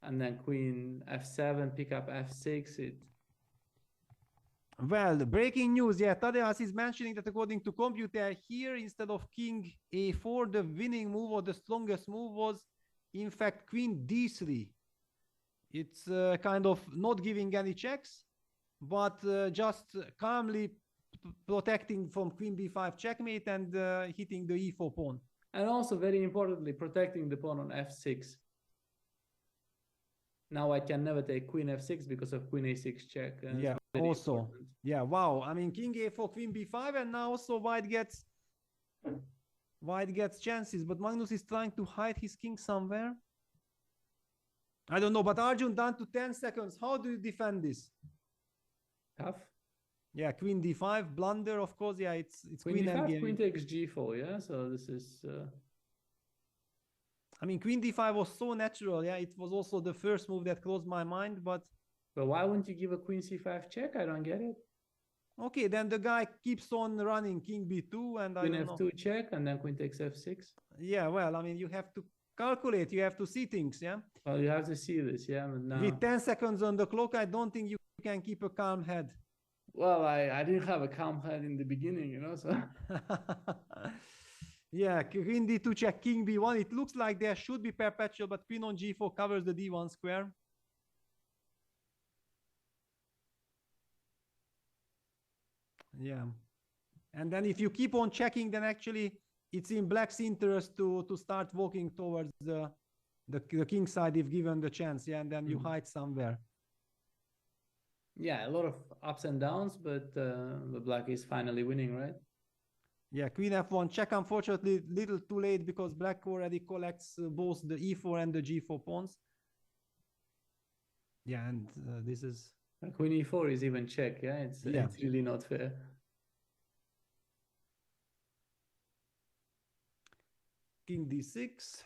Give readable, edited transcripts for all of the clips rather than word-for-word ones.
and then queen f7, pick up f6. Well, breaking news, yeah, Tadeusz is mentioning that according to computer here, instead of king a4, the winning move or the strongest move was, in fact, queen d3. It's kind of not giving any checks, but just calmly protecting from queen b5 checkmate and hitting the e4 pawn. And also, very importantly, protecting the pawn on f6. Now I can never take queen f6 because of queen a6 check. Yeah, also. Important. Yeah, wow. I mean, king a4, queen b5, and now also white gets chances. But Magnus is trying to hide his king somewhere. I don't know, but Arjun, down to 10 seconds. How do you defend this? Tough. Yeah, queen d5, blunder, of course. Yeah, it's queen d5, queen takes g4, yeah? So this is... I mean, queen d5 was so natural, yeah? It was also the first move that closed my mind, but... But why wouldn't you give a queen c5 check? I don't get it. Okay, then the guy keeps on running king b2 and queen f2 check, and then queen takes f6. Yeah, well, I mean, you have to calculate, you have to see things, yeah? Well, you have to see this, yeah? But now... With 10 seconds on the clock, I don't think you can keep a calm head. Well, I didn't have a calm head in the beginning, you know, so... Yeah, queen d2 check, king b1. It looks like there should be perpetual, but queen on g4 covers the d1 square. Yeah. And then if you keep on checking, then actually it's in black's interest to start walking towards the king side if given the chance. Yeah, and then you hide somewhere. Yeah, a lot of ups and downs, but the black is finally winning, right? Yeah, queen f1 check, unfortunately, little too late because black already collects both the e4 and the g4 pawns. Yeah, and this is... Queen e4 is even check, yeah? It's really not fair. King d6.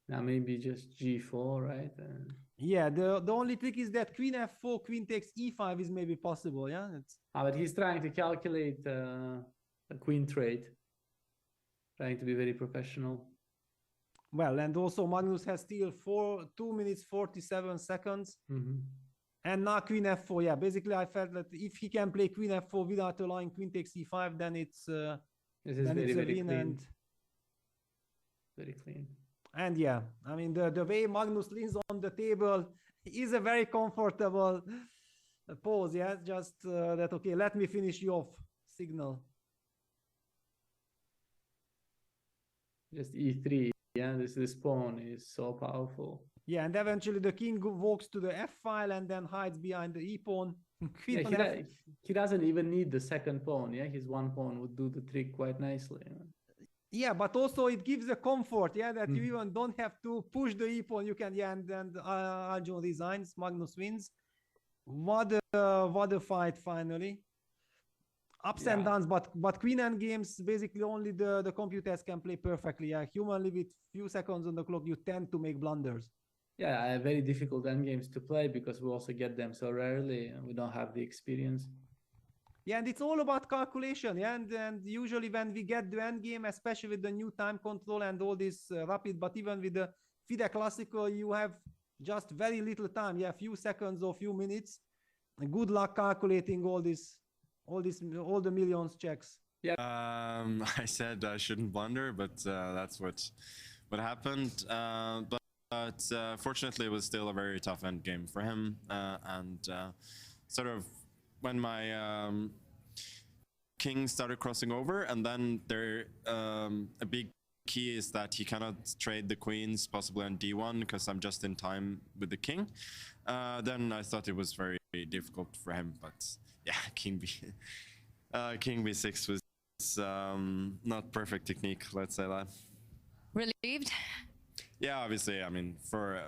Now maybe just g4, right? Yeah, the only trick is that queen f4, queen takes e5 is maybe possible, yeah? But he's trying to calculate a queen trade. Trying to be very professional. Well, and also Magnus has still 2 minutes 47 seconds. And now queen f4. Yeah, basically I felt that if he can play queen f4 without allowing queen takes e5, then it's this is very clean. And very clean. And yeah, I mean the way Magnus leans on the table is a very comfortable pose. Yeah, just that okay, let me finish you off signal. Just e3. Yeah, this pawn is so powerful. Yeah, and eventually the king walks to the f file and then hides behind the e pawn. Yeah, he doesn't even need the second pawn. Yeah, his one pawn would do the trick quite nicely. Yeah, but also it gives a comfort. Yeah, that you even don't have to push the e pawn. You can, yeah, and Arjun resigns. Magnus wins. What a fight finally. Ups and downs, but queen end games basically only the computers can play perfectly. Yeah, humanly with few seconds on the clock, you tend to make blunders. Yeah, very difficult endgames to play because we also get them so rarely and we don't have the experience. Yeah, and it's all about calculation. Yeah, and usually when we get the endgame, especially with the new time control and all this rapid, but even with the FIDE Classical, you have just very little time. Yeah, a few seconds or few minutes. And good luck calculating all the millions checks. Yeah. I said I shouldn't blunder, but that's what happened. But fortunately, it was still a very tough end game for him. And sort of when my king started crossing over, and then there a big key is that he cannot trade the queens possibly on d1 because I'm just in time with the king. Then I thought it was very difficult for him, but yeah, king b6 was not perfect technique, let's say that. Relieved? Yeah, obviously. I mean, for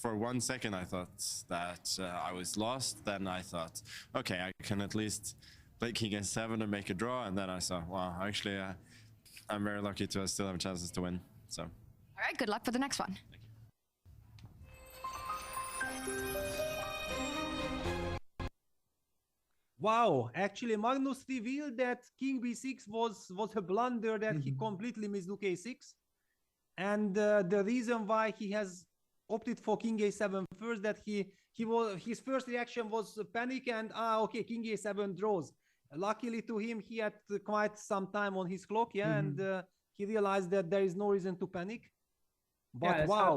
1 second I thought that I was lost. Then I thought, okay, I can at least play king a7 and make a draw. And then I saw, wow, actually, I'm very lucky to still have chances to win. So. All right, good luck for the next one. Wow, actually Magnus revealed that king b6 was a blunder, that he completely missed rook a6. And the reason why he has opted for king a7 first, that his first reaction was panic and okay, king a7 draws. Luckily to him, he had quite some time on his clock, and he realized that there is no reason to panic. But Yeah, wow.